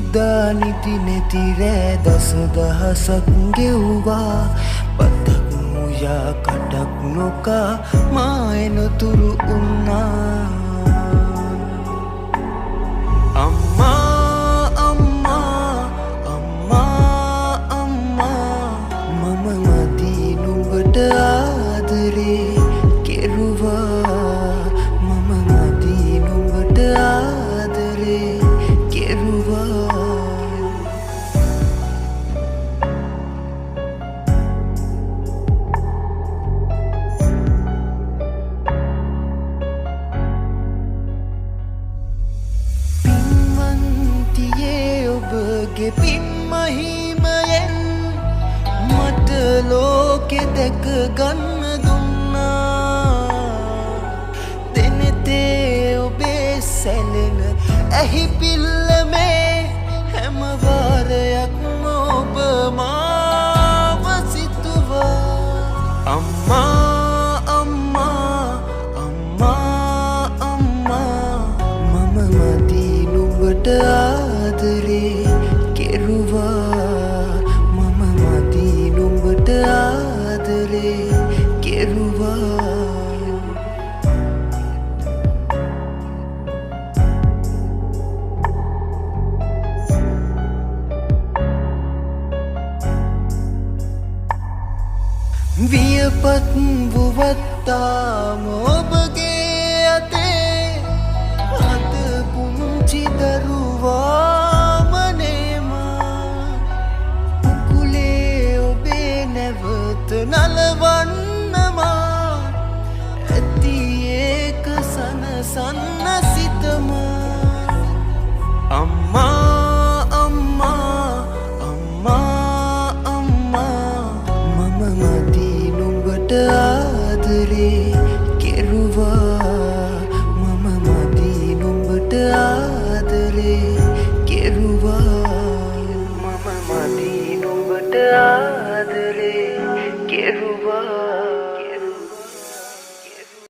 ඉරිදා නිති නැති රෑ දස දහසක් ගෙව්වා පතක් මුයා කටක් නොකා මා එනතුරු උන්නා අම්මා අම්මා අම්මා අම්මා මම මදි නුඹට ආදරේ කෙරුවා මම මදි නුඹට ආදරේ කෙරුවා ඔබගේ පින් මහිමයෙන් මට ලෝකෙ දැක ගන්න දුන්නා දෙනෙතේ ඔබේ සැලෙන ඇහි පිල්ලමේ හැම වාරයක්ම ඔබ මාව සිතුවා අම්මා අම්මා අම්මා අම්මා මම මදි නුඹට ආදරේ කෙරුවා මම මදි නුඹට ආදරේ කෙරුවා වියපත් වුවත්තාම ඔබගේ අතේ අද පුංචි දරුවා නැවත නලවන්නමා ඇති ඒක සනසන්න සිතමා අම්මා අම්මා අම්මා අම්මා මම මදි නුඹට ආදරේ කෙරුවා